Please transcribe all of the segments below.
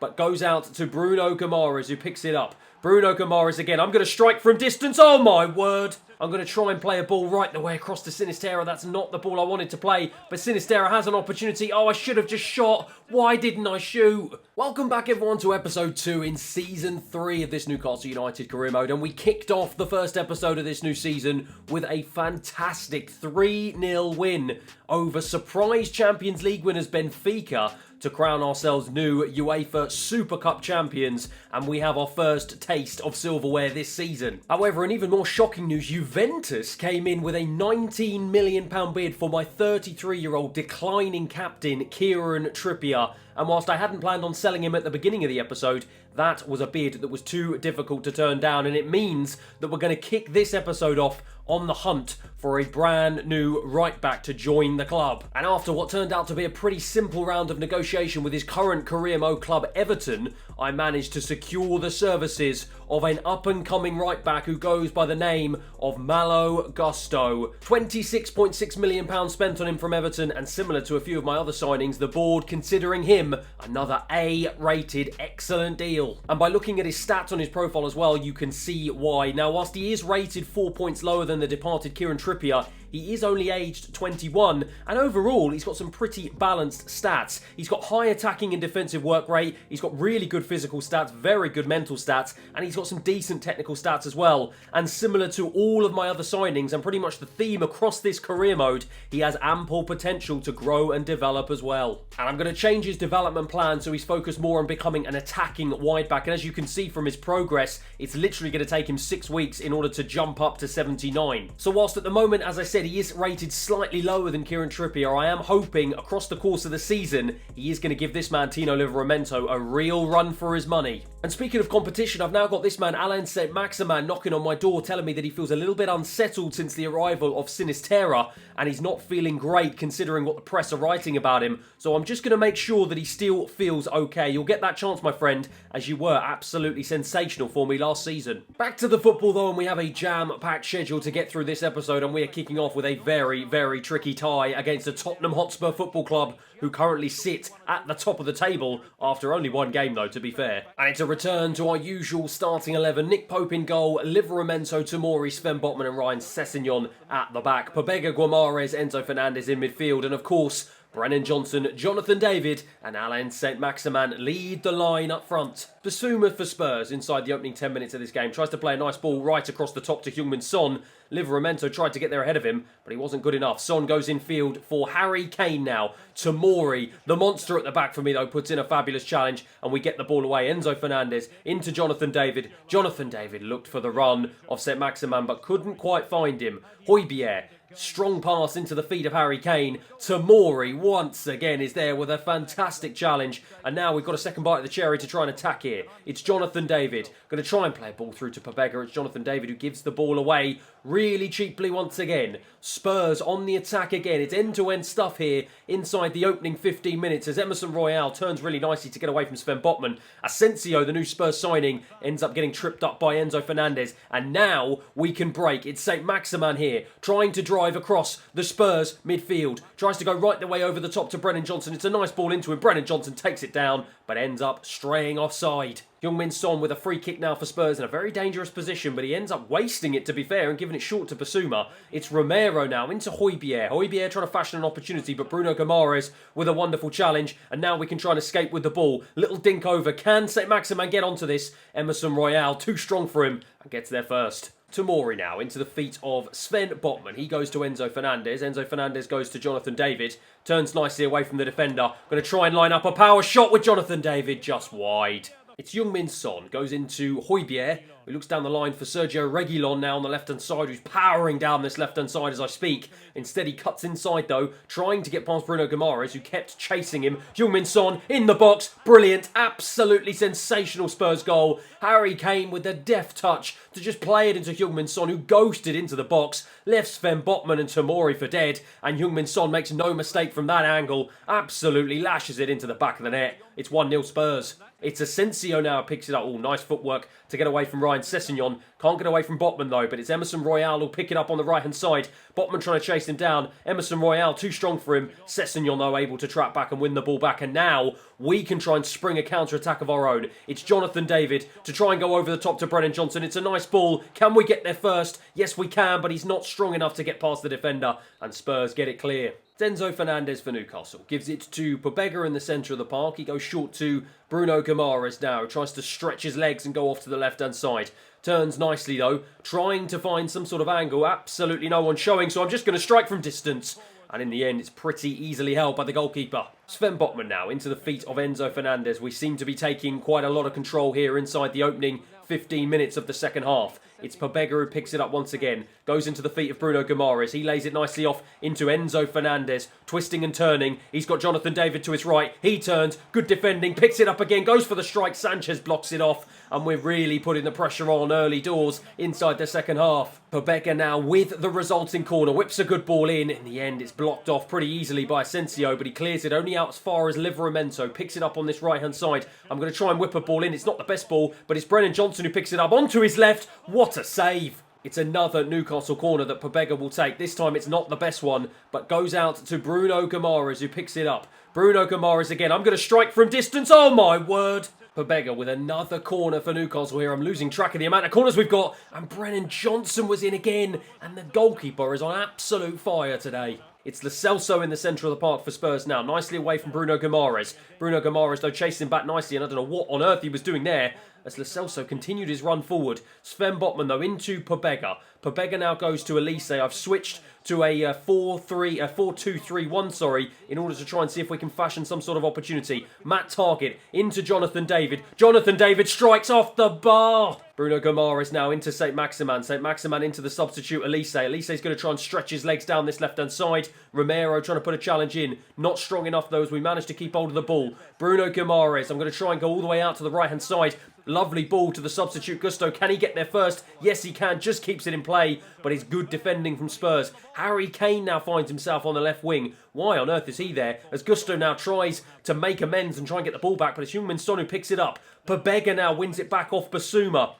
but goes out to Bruno Guimaraes, who picks it up. Bruno Guimaraes again. I'm going to strike from distance. Oh, my word. I'm going to try and play a ball right the way across to Sinisterra. That's not the ball I wanted to play, but Sinisterra has an opportunity. Oh, I should have just shot. Why didn't I shoot? Welcome back, everyone, to episode 2 in season 3 of this Newcastle United career mode, and we kicked off the first episode of this new season with a fantastic 3-0 win over surprise Champions League winners Benfica to crown ourselves new UEFA Super Cup champions, and we have our first taste of silverware this season. However, in even more shocking news, Juventus came in with a £19 million bid for my 33-year-old declining captain, Kieran Trippier. And whilst I hadn't planned on selling him at the beginning of the episode, that was a bid that was too difficult to turn down, and it means that we're going to kick this episode off on the hunt for a brand new right back to join the club. And after what turned out to be a pretty simple round of negotiation with his current career mode club Everton, I managed to secure the services of an up-and-coming right back who goes by the name of Malo Gusto. £26.6 million spent on him from Everton, and similar to a few of my other signings, the board considering him another A-rated excellent deal. And by looking at his stats on his profile as well, you can see why. Now, whilst he is rated 4 points lower than the departed Kieran Trippier, he is only aged 21, and overall he's got some pretty balanced stats. He's got high attacking and defensive work rate, he's got really good physical stats, very good mental stats, and he's got some decent technical stats as well. And similar to all of my other signings, and pretty much the theme across this career mode, he has ample potential to grow and develop as well. And I'm going to change his development plan so he's focused more on becoming an attacking wide back, and as you can see from his progress, it's literally going to take him 6 weeks in order to jump up to 79. So whilst at the moment, as I said, he is rated slightly lower than Kieran Trippier, I am hoping across the course of the season he is going to give this man Tino Livramento a real run for his money. And speaking of competition, I've now got this man Alain Saint-Maximin knocking on my door telling me that he feels a little bit unsettled since the arrival of Sinisterra, and he's not feeling great considering what the press are writing about him. So I'm just going to make sure that he still feels okay. You'll get that chance, my friend, as you were absolutely sensational for me last season. Back to the football though, and we have a jam-packed schedule to get through this episode, and we are kicking off with a very, very tricky tie against the Tottenham Hotspur Football Club, who currently sit at the top of the table after only one game though, to be fair. And it's a return to our usual starting 11. Nick Pope in goal, Livramento, Tomori, Sven Botman and Ryan Sessegnon at the back. Pobega, Guimaraes, Enzo Fernandez in midfield, and of course, Brennan Johnson, Jonathan David and Alain Saint-Maximin lead the line up front. Basuma for Spurs inside the opening 10 minutes of this game. Tries to play a nice ball right across the top to Heung-min Son. Livramento tried to get there ahead of him, but he wasn't good enough. Son goes in field for Harry Kane now. Tomori, the monster at the back for me though, puts in a fabulous challenge and we get the ball away. Enzo Fernandez into Jonathan David. Jonathan David looked for the run of Saint-Maximin but couldn't quite find him. Højbjerg, strong pass into the feet of Harry Kane. Tomori once again is there with a fantastic challenge. And now we've got a second bite of the cherry to try and attack here. It's Jonathan David. Going to try and play a ball through to Pobega. It's Jonathan David who gives the ball away really cheaply once again. Spurs on the attack again. It's end-to-end stuff here inside the opening 15 minutes as Emerson Royale turns really nicely to get away from Sven Botman. Asensio, the new Spurs signing, ends up getting tripped up by Enzo Fernandez. And now we can break. It's Saint-Maximin here trying to drive across the Spurs midfield. Tries to go right the way over the top to Brennan Johnson. It's a nice ball into him. Brennan Johnson takes it down but ends up straying offside. Heung-min Son with a free kick now for Spurs in a very dangerous position, but he ends up wasting it, to be fair, and giving it short to Basuma. It's Romero now into Højbjerg. Højbjerg trying to fashion an opportunity, but Bruno Guimaraes with a wonderful challenge, and now we can try and escape with the ball. Little dink over. Can Saint-Maximin get onto this? Emerson Royale, too strong for him, and gets there first. Tomori now into the feet of Sven Botman. He goes to Enzo Fernandez. Enzo Fernandez goes to Jonathan David. Turns nicely away from the defender. Going to try and line up a power shot with Jonathan David, just wide. It's Heung-min Son, goes into Højbjerg, who looks down the line for Sergio Reguilon now on the left-hand side, who's powering down this left-hand side as I speak. Instead, he cuts inside, though, trying to get past Bruno Guimaraes, who kept chasing him. Heung-min Son in the box. Brilliant, absolutely sensational Spurs goal. Harry Kane with the deft touch to just play it into Heung-min Son, who ghosted into the box, left Sven Botman and Tomori for dead, and Heung-min Son makes no mistake from that angle, absolutely lashes it into the back of the net. It's 1-0 Spurs. It's Asensio now picks it up. Oh, nice footwork to get away from Ryan Sessegnon. Can't get away from Botman though, but it's Emerson Royale who'll pick it up on the right-hand side. Botman trying to chase him down. Emerson Royale too strong for him. Sessegnon though able to track back and win the ball back. And now we can try and spring a counter-attack of our own. It's Jonathan David to try and go over the top to Brennan Johnson. It's a nice ball. Can we get there first? Yes, we can, but he's not strong enough to get past the defender. And Spurs get it clear. Enzo Fernandez for Newcastle gives it to Pobega in the centre of the park. He goes short to Bruno Guimaraes now. Tries to stretch his legs and go off to the left-hand side. Turns nicely though, trying to find some sort of angle. Absolutely no one showing, so I'm just going to strike from distance. And in the end, it's pretty easily held by the goalkeeper. Sven Botman now into the feet of Enzo Fernandez. We seem to be taking quite a lot of control here inside the opening 15 minutes of the second half. It's Pobega who picks it up once again. Goes into the feet of Bruno Guimaraes. He lays it nicely off into Enzo Fernandez. Twisting and turning. He's got Jonathan David to his right. He turns. Good defending. Picks it up again. Goes for the strike. Sanchez blocks it off. And we're really putting the pressure on early doors inside the second half. Pobega now with the resulting corner. Whips a good ball in. In the end, it's blocked off pretty easily by Asensio, but he clears it only out as far as Livramento. Picks it up on this right-hand side. I'm going to try and whip a ball in. It's not the best ball, but it's Brennan Johnson who picks it up onto his left. What a save! It's another Newcastle corner that Pobega will take. This time it's not the best one, but goes out to Bruno Guimaraes who picks it up. Bruno Guimaraes again. I'm going to strike from distance. Oh my word! Pobega with another corner for Newcastle here. I'm losing track of the amount of corners we've got. And Brennan Johnson was in again. And the goalkeeper is on absolute fire today. It's Lo Celso in the centre of the park for Spurs now. Nicely away from Bruno Guimaraes. Bruno Guimaraes, though, chasing back nicely. And I don't know what on earth he was doing there. As Lo Celso continued his run forward. Sven Botman, though, into Pobega. Pobega now goes to Elise. I've switched to a 4-2-3-1, in order to try and see if we can fashion some sort of opportunity. Matt Targett into Jonathan David. Jonathan David strikes off the bar. Bruno Guimaraes now into St. Maximan. St. Maximan into the substitute Elise. Elise's going to try and stretch his legs down this left-hand side. Romero trying to put a challenge in. Not strong enough, though, as we manage to keep hold of the ball. Bruno Guimaraes. I'm going to try and go all the way out to the right-hand side. Lovely ball to the substitute Gusto. Can he get there first? Yes, he can. Just keeps it in play. But it's good defending from Spurs. Harry Kane now finds himself on the left wing. Why on earth is he there? As Gusto now tries to make amends and try and get the ball back. But it's Heung-min Son who picks it up. Pobega now wins it back off Basuma.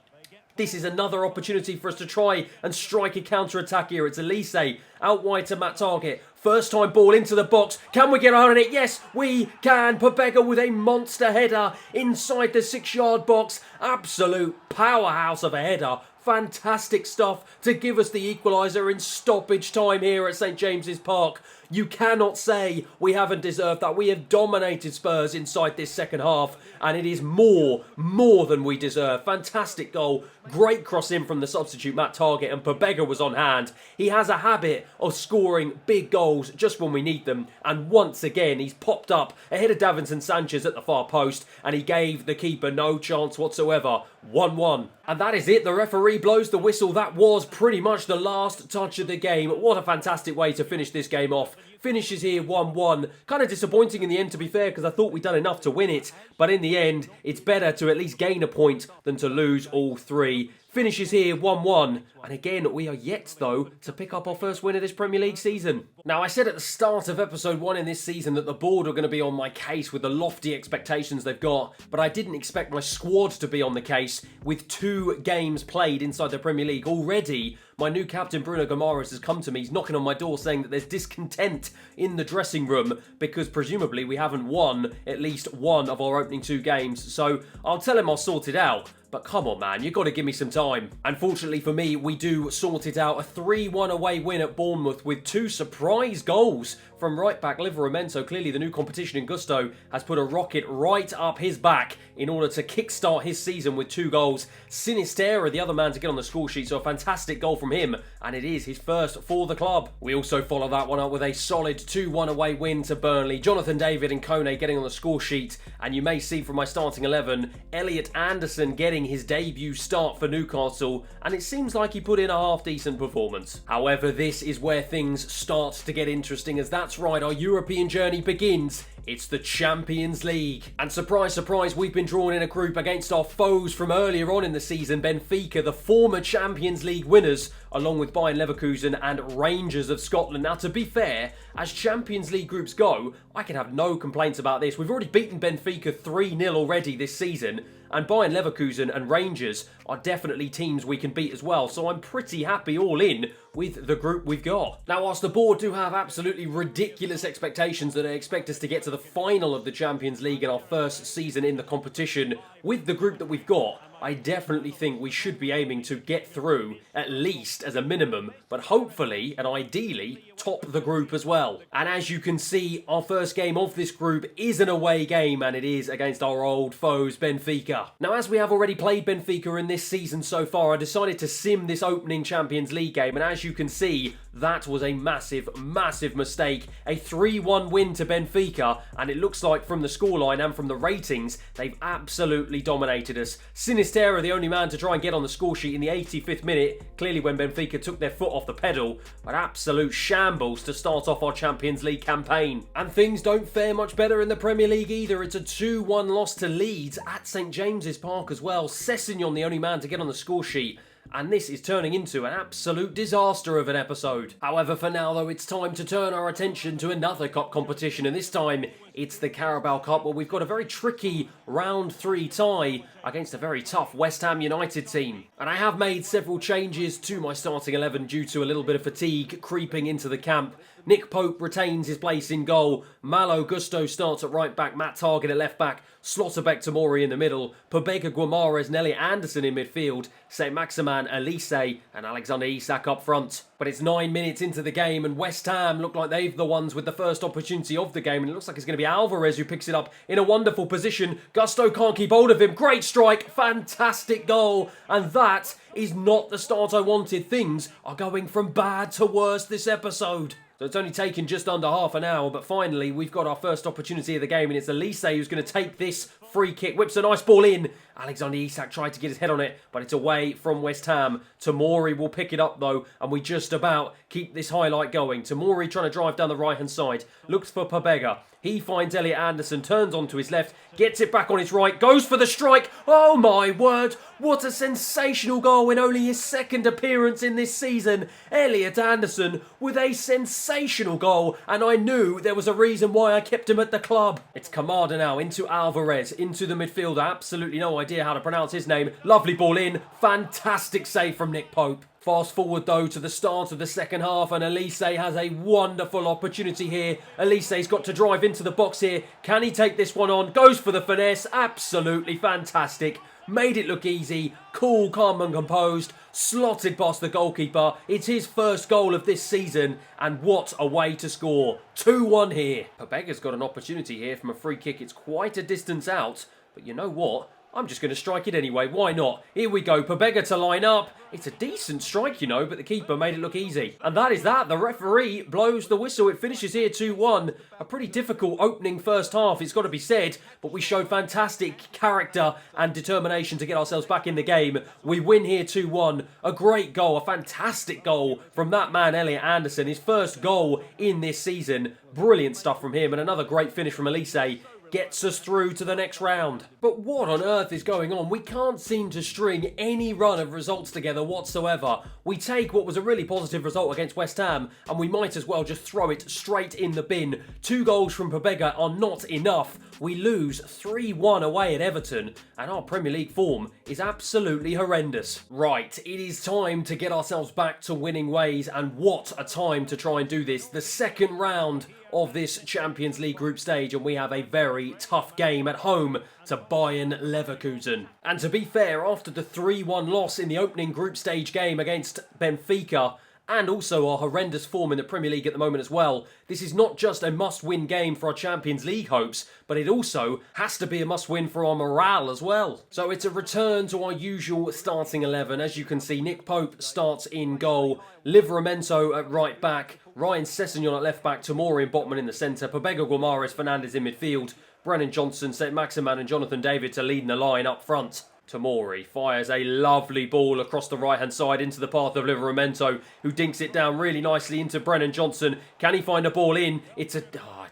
This is another opportunity for us to try and strike a counter-attack here. It's Elise out wide to Matt Targett. First time ball into the box. Can we get on it? Yes, we can. Pobega with a monster header inside the 6-yard box. Absolute powerhouse of a header. Fantastic stuff to give us the equaliser in stoppage time here at St James's Park. You cannot say we haven't deserved that. We have dominated Spurs inside this second half, and it is more than we deserve. Fantastic goal. Great cross in from the substitute Matt Targett, and Pobega was on hand. He has a habit of scoring big goals just when we need them, and once again he's popped up ahead of Davinson Sanchez at the far post, and he gave the keeper no chance whatsoever. 1-1. And that is it. The referee blows the whistle. That was pretty much the last touch of the game. What a fantastic way to finish this game off. Finishes here 1-1. Kind of disappointing in the end, to be fair, because I thought we'd done enough to win it. But in the end, it's better to at least gain a point than to lose all three. Finishes here 1-1. And again, we are yet, though, to pick up our first win of this Premier League season. Now, I said at the start of episode 1 in this season that the board were going to be on my case with the lofty expectations they've got, but I didn't expect my squad to be on the case with 2 games played inside the Premier League. Already, my new captain, Bruno Guimaraes, has come to me. He's knocking on my door saying that there's discontent in the dressing room because presumably we haven't won at least one of our opening 2 games. So I'll tell him I'll sort it out. But come on, man, you've got to give me some time. Unfortunately for me, we do sort it out. A 3-1 away win at Bournemouth with 2 surprise goals from right-back Livramento. Clearly, the new competition in Gusto has put a rocket right up his back in order to kickstart his season with 2 goals. Sinisterra, the other man to get on the score sheet, so a fantastic goal from him, and it is his first for the club. We also follow that one up with a solid 2-1 away win to Burnley. Jonathan David and Kone getting on the score sheet, and you may see from my starting 11, Elliot Anderson getting his debut start for Newcastle, and it seems like he put in a half-decent performance. However, this is where things start to get interesting, as that's right, our European journey begins It's the Champions League. And surprise, surprise, we've been drawn in a group against our foes from earlier on in the season, Benfica, the former Champions League winners, along with Bayern Leverkusen and Rangers of Scotland. Now, to be fair, as Champions League groups go, I can have no complaints about this. We've already beaten Benfica 3-0 already this season, and Bayern Leverkusen and Rangers are definitely teams we can beat as well, so I'm pretty happy all in with the group we've got. Now, whilst the board do have absolutely ridiculous expectations that they expect us to get to the final of the Champions League in our first season in the competition, with the group that we've got, I definitely think we should be aiming to get through, at least as a minimum, but hopefully and ideally top the group as well. And as you can see, our first game of this group is an away game, and it is against our old foes, Benfica. Now, as we have already played Benfica in this season so far, I decided to sim this opening Champions League game, and as you can see, that was a massive, massive mistake. A 3-1 win to Benfica, and it looks like from the scoreline and from the ratings, they've absolutely dominated us. Sinisterra, the only man to try and get on the score sheet in the 85th minute, clearly when Benfica took their foot off the pedal, but absolute shambles to start off our Champions League campaign. And things don't fare much better in the Premier League either. It's a 2-1 loss to Leeds at St James's Park as well. Sessegnon, the only man to get on the score sheet. And this is turning into an absolute disaster of an episode. However, for now though, it's time to turn our attention to another cup competition, and this time it's the Carabao Cup, where we've got a very tricky round 3 tie against a very tough West Ham United team. And I have made several changes to my starting 11 due to a little bit of fatigue creeping into the camp. Nick Pope retains his place in goal. Malo Gusto starts at right back. Matt Target at left back. Slotterbeck Tomori in the middle. Pobega Guimaraes and Elliot Anderson in midfield. St Maximan, Elise and Alexander Isak up front. But it's 9 minutes into the game, and West Ham look like they've the ones with the first opportunity of the game, and it looks like it's going to be Alvarez who picks it up in a wonderful position. Gusto can't keep hold of him. Great strike. Fantastic goal. And that is not the start I wanted. Things are going from bad to worse this episode. So it's only taken just under half an hour, but finally we've got our first opportunity of the game, and it's Elise who's going to take this free kick. Whips a nice ball in. Alexander Isak tried to get his head on it, but it's away from West Ham. Tomori will pick it up though, and we just about keep this highlight going. Tomori trying to drive down the right-hand side. Looks for Pobega. He finds Elliot Anderson, turns onto his left, gets it back on his right, goes for the strike. Oh my word, what a sensational goal in only his second appearance in this season. Elliot Anderson with a sensational goal, and I knew there was a reason why I kept him at the club. It's Kamada now into Alvarez, into the midfielder. Absolutely no idea how to pronounce his name. Lovely ball in, fantastic save from Nick Pope. Fast forward though to the start of the second half, and Elise has a wonderful opportunity here. Elise's got to drive into the box here. Can he take this one on? Goes for the finesse. Absolutely fantastic. Made it look easy. Cool, calm and composed. Slotted past the goalkeeper. It's his first goal of this season, and what a way to score. 2-1 here. Pobega's got an opportunity here from a free kick. It's quite a distance out, but you know what? I'm just going to strike it anyway. Why not? Here we go. Pobega to line up. It's a decent strike, you know, but the keeper made it look easy. And that is that. The referee blows the whistle. It finishes here 2-1. A pretty difficult opening first half, it's got to be said, but we showed fantastic character and determination to get ourselves back in the game. We win here 2-1. A great goal, a fantastic goal from that man, Elliot Anderson. His first goal in this season. Brilliant stuff from him, and another great finish from Elise. Gets us through to the next round. But what on earth is going on? We can't seem to string any run of results together whatsoever. We take what was a really positive result against West Ham, and we might as well just throw it straight in the bin. 2 goals from Pobega are not enough. We lose 3-1 away at Everton, and our Premier League form is absolutely horrendous. Right, it is time to get ourselves back to winning ways, and what a time to try and do this. The second round of this Champions League group stage, and we have a very tough game at home to Bayern Leverkusen. And to be fair, after the 3-1 loss in the opening group stage game against Benfica, and also our horrendous form in the Premier League at the moment as well, this is not just a must-win game for our Champions League hopes, but it also has to be a must-win for our morale as well. So it's a return to our usual starting 11. As you can see, Nick Pope starts in goal, Livramento at right back, Ryan Sessegnon at left back, Tomori and Botman in the centre, Pobega Guimaraes, Fernandes in midfield, Brennan Johnson, St Maximan and Jonathan David to lead the line up front. Tomori fires a lovely ball across the right-hand side into the path of Livramento, who dinks it down really nicely into Brennan Johnson. Can he find a ball in? It's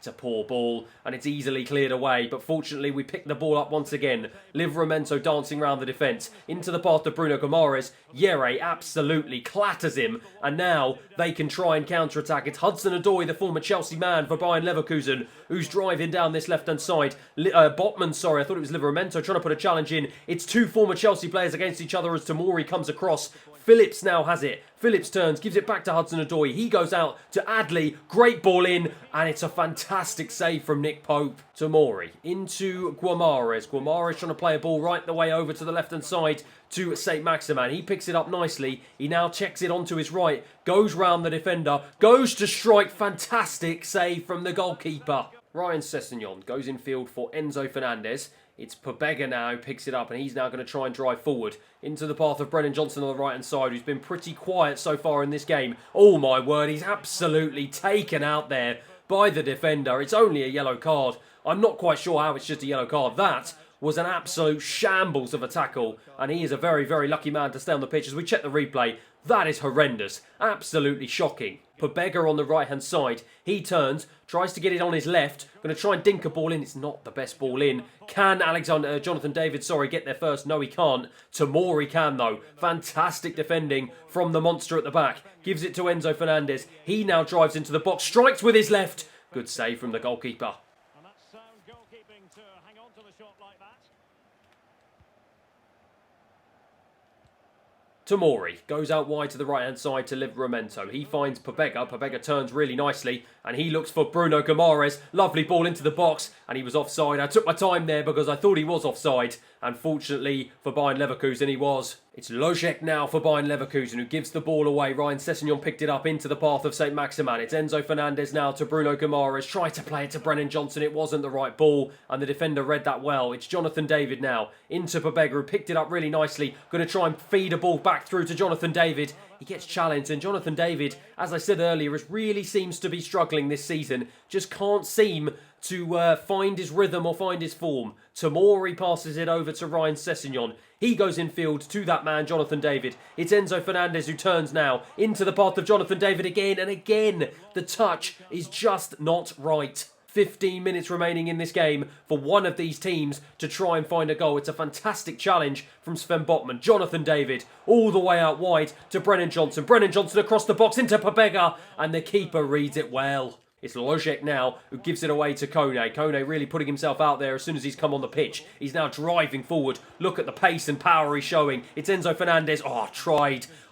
It's a poor ball, and it's easily cleared away, but fortunately we pick the ball up once again. Livramento dancing around the defence, into the path of Bruno Guimaraes. Yere absolutely clatters him, and now they can try and counter-attack. It's Hudson-Odoi, the former Chelsea man for Bayern Leverkusen, who's driving down this left-hand side. Botman, sorry, I thought it was Livramento, trying to put a challenge in. It's two former Chelsea players against each other as Tomori comes across. Phillips now has it. Phillips turns, gives it back to Hudson-Odoi. He goes out to Adley. Great ball in, and it's a fantastic save from Nick Pope. Tomori into Guimaraes. Guimaraes trying to play a ball right the way over to the left-hand side to St. Maximin. He picks it up nicely. He now checks it onto his right, goes round the defender, goes to strike. Fantastic save from the goalkeeper. Ryan Sessegnon goes in field for Enzo Fernandez. It's Pobega now who picks it up, and he's now going to try and drive forward into the path of Brennan Johnson on the right-hand side, who's been pretty quiet so far in this game. Oh my word, he's absolutely taken out there by the defender. It's only a yellow card. I'm not quite sure how it's just a yellow card. That was an absolute shambles of a tackle, and he is a very, very lucky man to stay on the pitch. As we check the replay, that is horrendous. Absolutely shocking. Pobega on the right-hand side. He turns, tries to get it on his left. Going to try and dink a ball in. It's not the best ball in. Can Jonathan David, get there first? No, he can't. Tomori can, though. Fantastic defending from the monster at the back. Gives it to Enzo Fernandez. He now drives into the box. Strikes with his left. Good save from the goalkeeper. And that's sound goalkeeping to hang on to the shot like that. Tomori goes out wide to the right-hand side to Livramento. He finds Pobega. Pobega turns really nicely, and he looks for Bruno Guimaraes. Lovely ball into the box, and he was offside. I took my time there because I thought he was offside, and fortunately for Bayern Leverkusen, he was. It's Lojek now for Bayern Leverkusen, who gives the ball away. Ryan Sessegnon picked it up into the path of St. Maximin. It's Enzo Fernandez now to Bruno Guimaraes. Tried to play it to Brennan Johnson. It wasn't the right ball, and the defender read that well. It's Jonathan David now into Pobega, who picked it up really nicely. Going to try and feed a ball back through to Jonathan David. He gets challenged, and Jonathan David, as I said earlier, really seems to be struggling this season. Just can't seem to find his rhythm or find his form. Tomori passes it over to Ryan Sessegnon. He goes infield to that man, Jonathan David. It's Enzo Fernandez who turns now into the path of Jonathan David again, and again, the touch is just not right. 15 minutes remaining in this game for one of these teams to try and find a goal. It's a fantastic challenge from Sven Botman. Jonathan David all the way out wide to Brennan Johnson. Brennan Johnson across the box into Pobega, and the keeper reads it well. It's Lojek now who gives it away to Kone. Kone really putting himself out there as soon as he's come on the pitch. He's now driving forward. Look at the pace and power he's showing. It's Enzo Fernandez. Oh,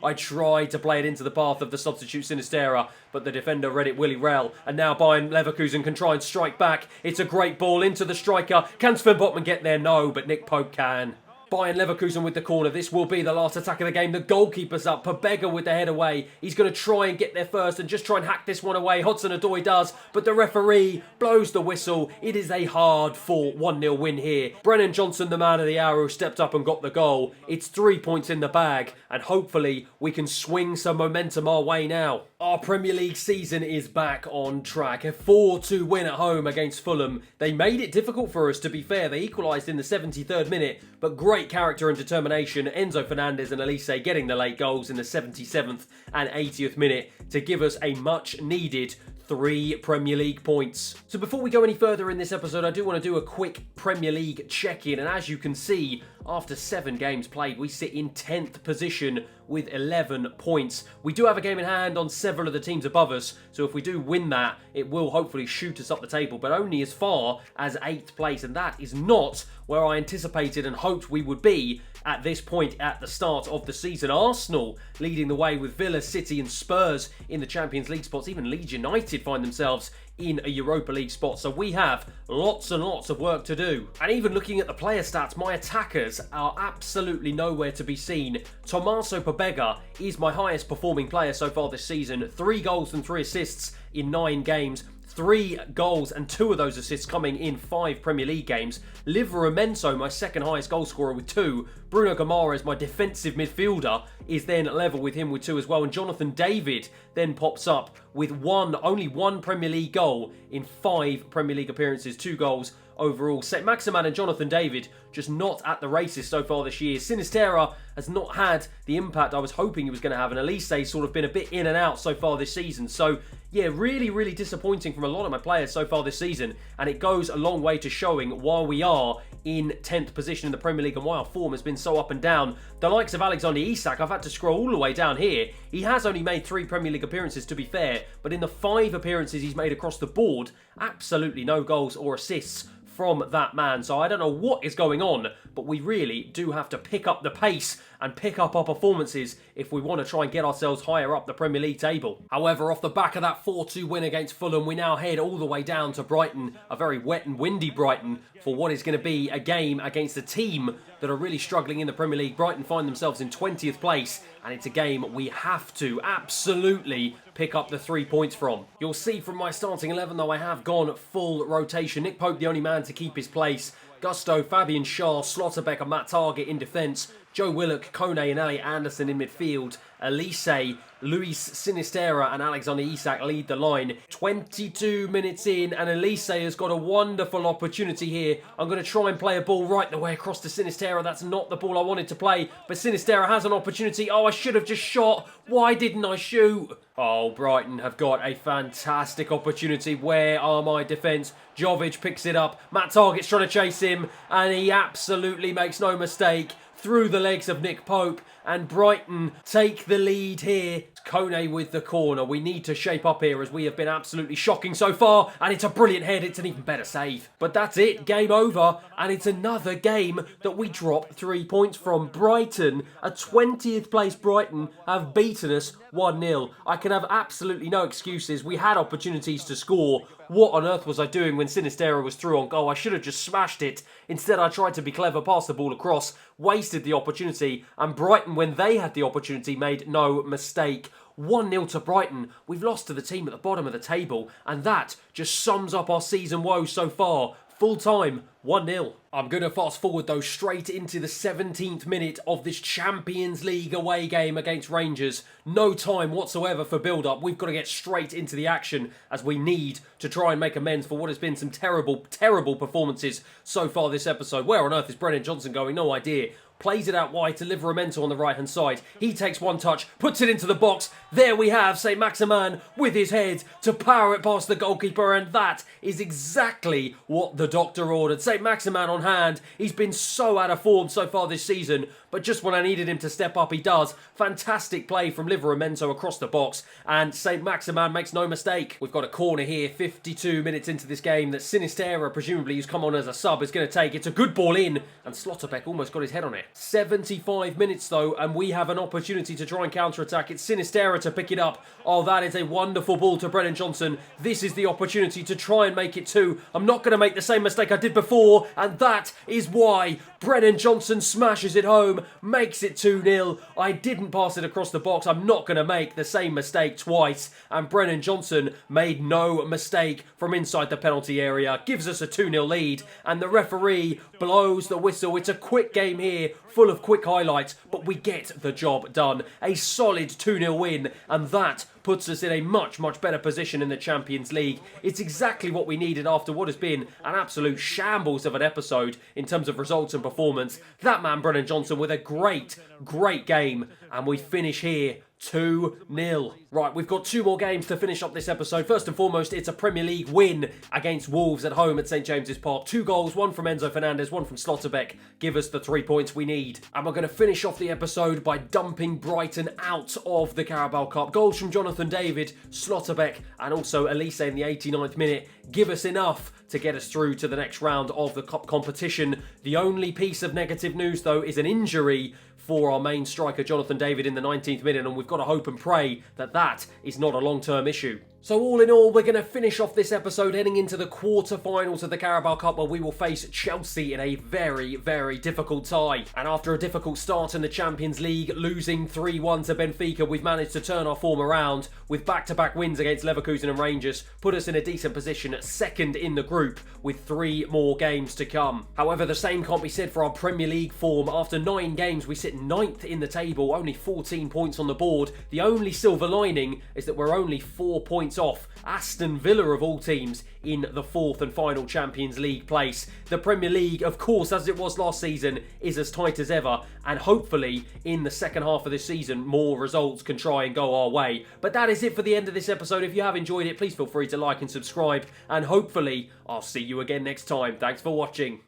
I tried to play it into the path of the substitute Sinistera, but the defender read it Willy Rell. And now Bayern Leverkusen can try and strike back. It's a great ball into the striker. Can Sven Botman get there? No, but Nick Pope can. Bayern Leverkusen with the corner. This will be the last attack of the game. The goalkeeper's up. Pobega with the head away. He's going to try and get there first and just try and hack this one away. Hudson-Odoi does, but the referee blows the whistle. It is a hard-fought 1-0 win here. Brennan Johnson, the man of the hour, who stepped up and got the goal. It's 3 points in the bag, and hopefully we can swing some momentum our way now. Our Premier League season is back on track. A 4-2 win at home against Fulham. They made it difficult for us, to be fair. They equalised in the 73rd minute, but great character and determination. Enzo Fernandez and Elise getting the late goals in the 77th and 80th minute to give us a much needed 3 Premier League points. So before we go any further in this episode, I do want to do a quick Premier League check-in, and as you can see, after 7 games played, we sit in 10th position with 11 points. We do have a game in hand on several of the teams above us, so if we do win that, it will hopefully shoot us up the table, but only as far as 8th place, and that is not where I anticipated and hoped we would be at this point at the start of the season. Arsenal leading the way with Villa, City and Spurs in the Champions League spots. Even Leeds United find themselves in a Europa League spot, so we have lots and lots of work to do. And even looking at the player stats, my attackers are absolutely nowhere to be seen. Tommaso Pobega is my highest performing player so far this season. 3 goals and 3 assists in 9 games. 3 goals and 2 of those assists coming in 5 Premier League games. Livramento, my second highest goal scorer with 2. Bruno Guimaraes, my defensive midfielder, is then level with him with 2 as well. And Jonathan David then pops up with only one Premier League goal in 5 Premier League appearances. 2 goals overall. St. Maximin and Jonathan David just not at the races so far this year. Sinisterra has not had the impact I was hoping he was going to have, and Elise's sort of been a bit in and out so far this season. So yeah, really, really disappointing from a lot of my players so far this season, and it goes a long way to showing why we are in 10th position in the Premier League and why our form has been so up and down. The likes of Alexander Isak, I've had to scroll all the way down here. He has only made 3 Premier League appearances, to be fair, but in the 5 appearances he's made across the board, absolutely no goals or assists from that man. So I don't know what is going on, but we really do have to pick up the pace and pick up our performances if we want to try and get ourselves higher up the Premier League table. However, off the back of that 4-2 win against Fulham, we now head all the way down to Brighton, a very wet and windy Brighton, for what is going to be a game against a team that are really struggling in the Premier League. Brighton find themselves in 20th place, and it's a game we have to absolutely pick up the 3 points from. You'll see from my starting 11, though, I have gone full rotation. Nick Pope, the only man to keep his place. Gusto, Fabian Schär, Slotterbeck and Matt Targett in defence. Joe Willock, Kone and Elliot Anderson in midfield. Elise, Luis Sinisterra and Alexander Isak lead the line. 22 minutes in, and Elise has got a wonderful opportunity here. I'm going to try and play a ball right the way across to Sinisterra. That's not the ball I wanted to play, but Sinisterra has an opportunity. Oh, I should have just shot. Why didn't I shoot? Oh, Brighton have got a fantastic opportunity. Where are my defence? Jovic picks it up. Matt Targett's trying to chase him, and he absolutely makes no mistake. Through the legs of Nick Pope, and Brighton take the lead here. Kone with the corner. We need to shape up here as we have been absolutely shocking so far, and it's a brilliant head. It's an even better save. But that's it. Game over, and it's another game that we drop 3 points from. Brighton, a 20th place Brighton, have beaten us 1-0. I can have absolutely no excuses. We had opportunities to score. What on earth was I doing when Sinisterra was through on goal? I should have just smashed it. Instead, I tried to be clever, pass the ball across, wasted the opportunity, and Brighton, when they had the opportunity, made no mistake. 1-0 to Brighton. We've lost to the team at the bottom of the table, and that just sums up our season woes so far. Full time, 1-0. I'm going to fast forward though straight into the 17th minute of this Champions League away game against Rangers. No time whatsoever for build-up. We've got to get straight into the action as we need to try and make amends for what has been some terrible, terrible performances so far this episode. Where on earth is Brennan Johnson going? No idea. Plays it out wide to Livermento on the right-hand side. He takes one touch, puts it into the box. There we have St. Maximin with his head to power it past the goalkeeper, and that is exactly what the doctor ordered. St. Maximin on hand. He's been so out of form so far this season, but just when I needed him to step up, he does. Fantastic play from Livermento across the box, and St. Maximin makes no mistake. We've got a corner here, 52 minutes into this game, that Sinisterra, presumably who's come on as a sub, is going to take. It's a good ball in, and Slotterbeck almost got his head on it. 75 minutes though, and we have an opportunity to try and counter-attack. It's Sinisterra to pick it up. Oh, that is a wonderful ball to Brennan Johnson. This is the opportunity to try and make it 2. I'm not going to make the same mistake I did before, and that is why Brennan Johnson smashes it home, makes it 2-0. I didn't pass it across the box. I'm not going to make the same mistake twice, and Brennan Johnson made no mistake from inside the penalty area. Gives us a 2-0 lead, and the referee blows the whistle. It's a quick game here, full of quick highlights, but we get the job done. A solid 2-0 win, and that puts us in a much, much better position in the Champions League. It's exactly what we needed after what has been an absolute shambles of an episode in terms of results and performance. That man, Brennan Johnson, with a great, great game, and we finish here 2-0. Right, we've got 2 more games to finish up this episode. First and foremost, it's a Premier League win against Wolves at home at St James's Park. 2 goals, 1 from Enzo Fernandez, 1 from Slotterbeck. Give us the 3 points we need. And we're going to finish off the episode by dumping Brighton out of the Carabao Cup. Goals from Jonathan David, Slotterbeck, and also Elise in the 89th minute give us enough to get us through to the next round of the cup competition. The only piece of negative news, though, is an injury for our main striker, Jonathan David, in the 19th minute, and we've got to hope and pray that that is not a long-term issue. So all in all, we're going to finish off this episode heading into the quarter-finals of the Carabao Cup, where we will face Chelsea in a very, very difficult tie. And after a difficult start in the Champions League, losing 3-1 to Benfica, we've managed to turn our form around with back-to-back wins against Leverkusen and Rangers, put us in a decent position at second in the group with 3 more games to come. However, the same can't be said for our Premier League form. After 9 games, we sit 9th in the table, only 14 points on the board. The only silver lining is that we're only 4 points points off Aston Villa of all teams in the 4th and final Champions League place. The Premier League, of course, as it was last season, is as tight as ever, and hopefully in the second half of this season more results can try and go our way. But that is it for the end of this episode. If you have enjoyed it, please feel free to like and subscribe, and hopefully I'll see you again next time. Thanks for watching.